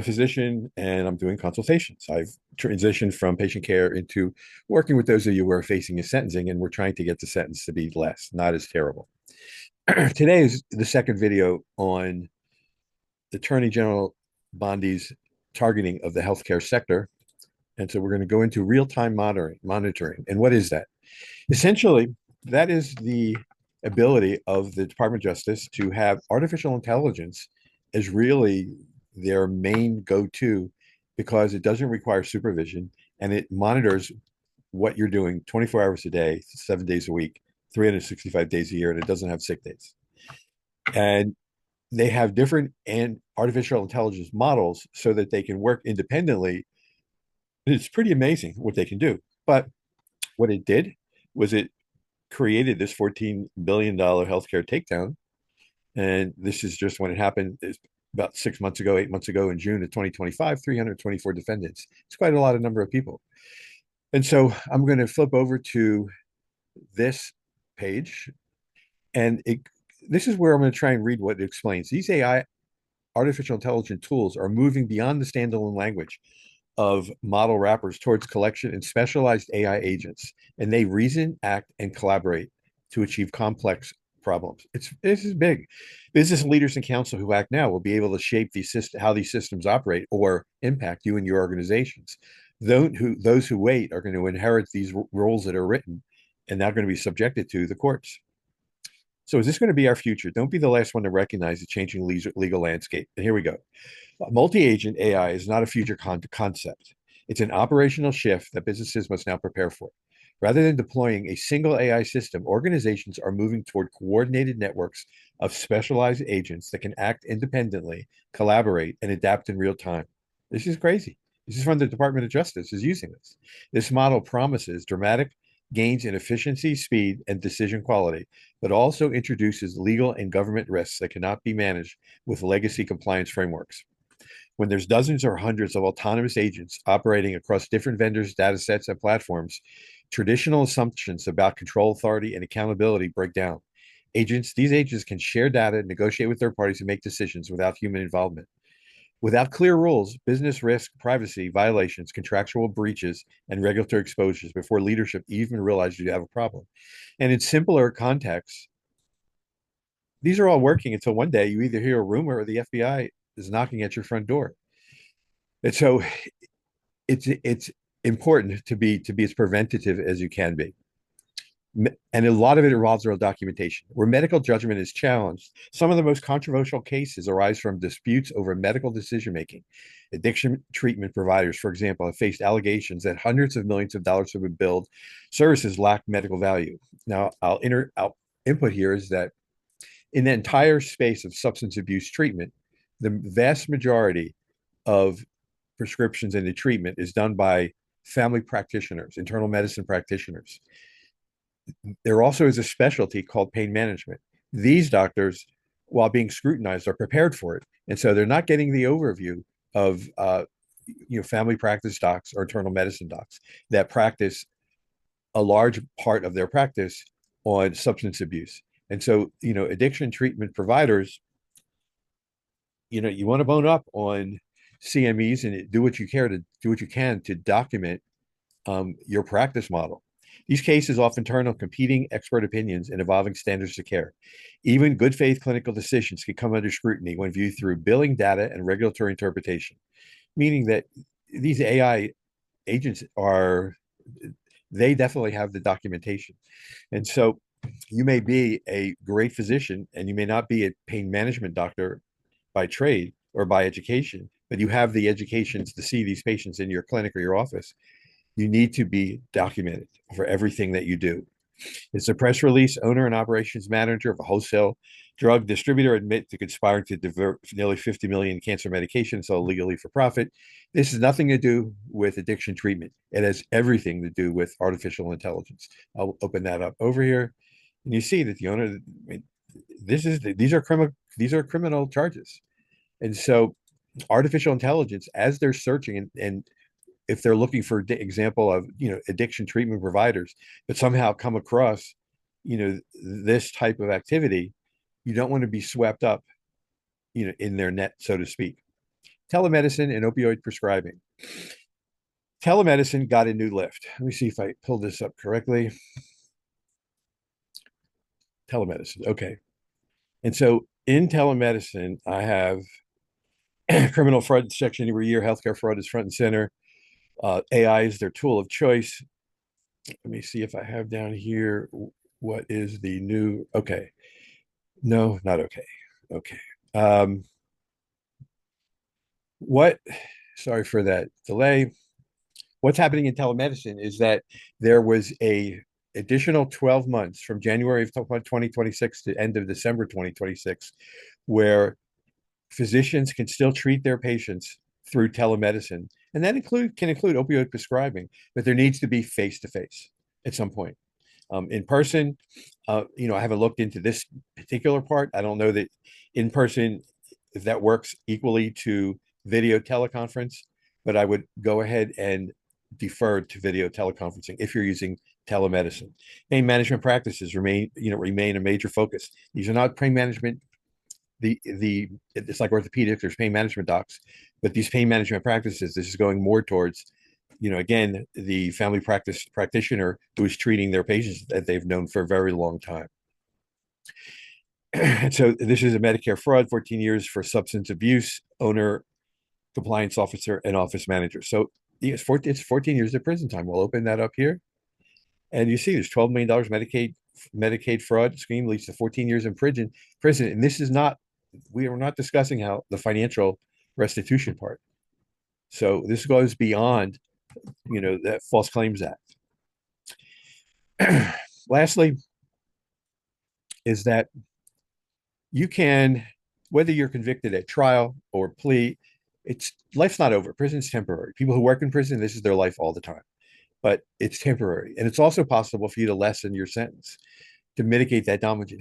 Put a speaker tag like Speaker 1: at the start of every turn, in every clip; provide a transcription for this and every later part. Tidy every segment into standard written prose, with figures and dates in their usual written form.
Speaker 1: A physician and I'm doing consultations. I've transitioned from patient care into working with those of you who are facing a sentencing, and we're trying to get the sentence to be less, not as terrible. Today is the second video on Attorney General Bondi's targeting of the healthcare sector. And so we're going to go into real-time monitoring. And what is that? Essentially, that is the ability of the Department of Justice to have artificial intelligence as really their main go-to because it doesn't require supervision and it monitors what you're doing 24 hours a day, 7 days a week, 365 days a year, and it doesn't have sick days. And they have different and artificial intelligence models so that they can work independently. It's pretty amazing what they can do. But what it did was it created this $14 billion healthcare takedown. And this is just when it happened about 6 months ago, 8 months ago in June of 2025, 324 defendants. It's quite a lot of number of people. And so I'm going to flip over to this page. And this is where I'm going to try and read what it explains. These AI, artificial intelligence tools, are moving beyond the standalone language of model wrappers towards collection and specialized AI agents, and they reason, act, and collaborate to achieve complex problems. This is big. Business leaders and counsel who act now will be able to shape how these systems operate or impact you and your organizations. Those who wait are going to inherit these rules that are written, and they're going to be subjected to the courts. So is this going to be our future? Don't be the last one to recognize the changing legal landscape. And here we go. Multi-agent AI is not a future concept. It's an operational shift that businesses must now prepare for. Rather than deploying a single AI system, organizations are moving toward coordinated networks of specialized agents that can act independently, collaborate, and adapt in real time. This is crazy. This is from the Department of Justice is using this. This model promises dramatic gains in efficiency, speed, and decision quality, but also introduces legal and government risks that cannot be managed with legacy compliance frameworks. When there's dozens or hundreds of autonomous agents operating across different vendors, data sets, and platforms, traditional assumptions about control, authority, and accountability break down. These agents can share data, negotiate with third parties, and make decisions without human involvement. Without clear rules, business risk, privacy violations, contractual breaches, and regulatory exposures before leadership even realizes you have a problem. And in simpler contexts, these are all working until one day you either hear a rumor or the FBI is knocking at your front door. And so it's important to be as preventative as you can be. And a lot of it revolves around documentation. Where medical judgment is challenged, some of the most controversial cases arise from disputes over medical decision making. Addiction treatment providers, for example, have faced allegations that hundreds of millions of dollars have been billed services lack medical value. Now, I'll input here is that in the entire space of substance abuse treatment, the vast majority of prescriptions and the treatment is done by family practitioners, internal medicine practitioners. There also is a specialty called pain management. These doctors, while being scrutinized, are prepared for it. And so they're not getting the overview of family practice docs or internal medicine docs that practice a large part of their practice on substance abuse. And so, addiction treatment providers, you want to bone up on CMEs and do what you can to document your practice model. These cases often turn on competing expert opinions and evolving standards of care. Even good faith clinical decisions can come under scrutiny when viewed through billing data and regulatory interpretation, meaning that these AI agents they definitely have the documentation. And so you may be a great physician and you may not be a pain management doctor by trade or by education, but you have the educations to see these patients in your clinic or your office. You need to be documented for everything that you do. It's a press release. Owner and operations manager of a wholesale drug distributor admit to conspiring to divert nearly 50 million cancer medications sold illegally for profit. This has nothing to do with addiction treatment. It has everything to do with artificial intelligence. I'll open that up over here, and you see that the owner. These are criminal charges, and so artificial intelligence, as they're searching and if they're looking for example of addiction treatment providers but somehow come across this type of activity, you don't want to be swept up in their net, so to speak. Telemedicine and opioid prescribing. Telemedicine got a new lift. Let me see if I pulled this up correctly. Telemedicine. Okay. And so in telemedicine, I have criminal fraud detection every year. Healthcare fraud is front and center. AI is their tool of choice. Let me see if I have down here what is the new. Okay. No, not okay. Okay. Um, what, sorry for that delay. What's happening in telemedicine is that there was a additional 12 months from January of 2026 to end of December 2026, where physicians can still treat their patients through telemedicine. And that can include opioid prescribing, but there needs to be face to face at some point. In person, I haven't looked into this particular part. I don't know that in person, if that works equally to video teleconference, but I would go ahead and defer to video teleconferencing if you're using telemedicine. Pain management practices remain a major focus. These are not pain management. It's like orthopedics. There's pain management docs, but these pain management practices, this is going more towards, again, the family practitioner who is treating their patients that they've known for a very long time. And so this is a Medicare fraud, 14 years for substance abuse, owner, compliance officer, and office manager. So it's 14 years of prison time. We'll open that up here. And you see there's $12 million Medicaid fraud scheme leads to 14 years in prison. And this is not, we are not discussing how the financial restitution part. So this goes beyond, that False Claims Act. Lastly, is that you can, whether you're convicted at trial or plea, life's not over. Prison's temporary. People who work in prison, this is their life all the time, but it's temporary. And it's also possible for you to lessen your sentence to mitigate that damage.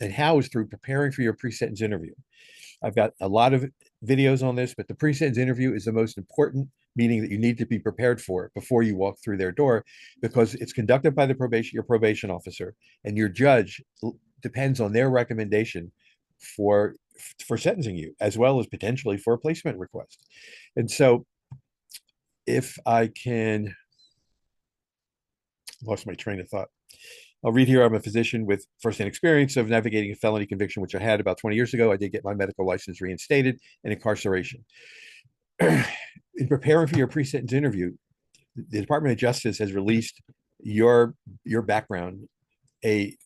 Speaker 1: And how is through preparing for your pre-sentence interview. I've got a lot of videos on this, but the pre-sentence interview is the most important meeting that you need to be prepared for before you walk through their door, because it's conducted by your probation officer, and your judge depends on their recommendation for sentencing you, as well as potentially for a placement request. And so if I can, lost my train of thought. I'll read here. I'm a physician with firsthand experience of navigating a felony conviction, which I had about 20 years ago. I did get my medical license reinstated and incarceration. In preparing for your pre-sentence interview, the Department of Justice has released your background, a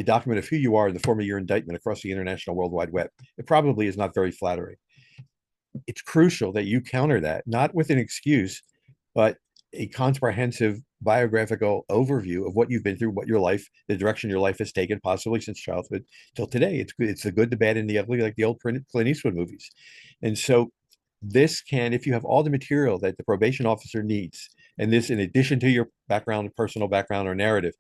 Speaker 1: document of who you are in the form of your indictment across the international World Wide Web. It probably is not very flattering. It's crucial that you counter that, not with an excuse, but a comprehensive biographical overview of what you've been through, what your life, the direction your life has taken, possibly since childhood till today. It's the good, the bad, and the ugly, like the old Clint Eastwood movies. And so this can, if you have all the material that the probation officer needs, and this in addition to your background, personal background or narrative,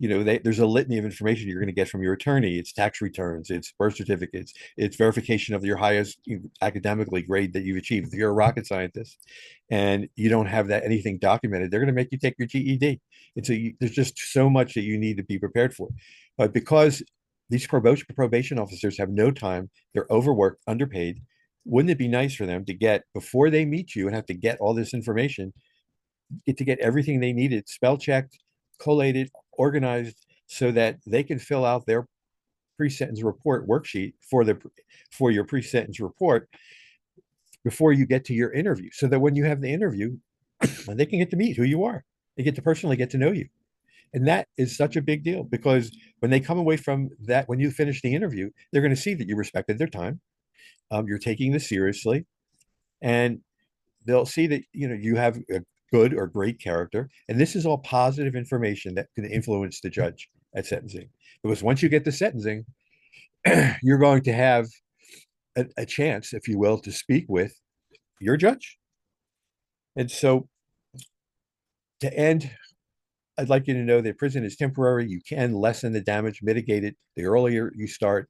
Speaker 1: there's a litany of information you're going to get from your attorney. It's tax returns, it's birth certificates, it's verification of your highest academically grade that you've achieved. If you're a rocket scientist and you don't have that anything documented, they're going to make you take your GED. And so there's just so much that you need to be prepared for. But because these probation officers have no time, they're overworked, underpaid, wouldn't it be nice for them to get, before they meet you and have to get all this information, get everything they needed, spell checked, collated, organized, so that they can fill out their pre-sentence report worksheet for your pre-sentence report before you get to your interview, so that when you have the interview, they can get to meet who you are. They get to personally get to know you. And that is such a big deal, because when they come away from that, when you finish the interview, they're going to see that you respected their time. You're taking this seriously, and they'll see that you have a good or great character. And this is all positive information that can influence the judge at sentencing. Because once you get to sentencing, you're going to have a chance, if you will, to speak with your judge. And so to end, I'd like you to know that prison is temporary. You can lessen the damage, mitigate it. The earlier you start,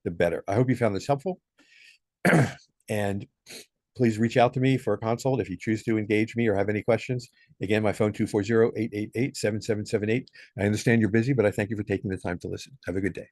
Speaker 1: the better. I hope you found this helpful. And please reach out to me for a consult if you choose to engage me or have any questions. Again, my phone 240-888-7778. I understand you're busy, but I thank you for taking the time to listen. Have a good day.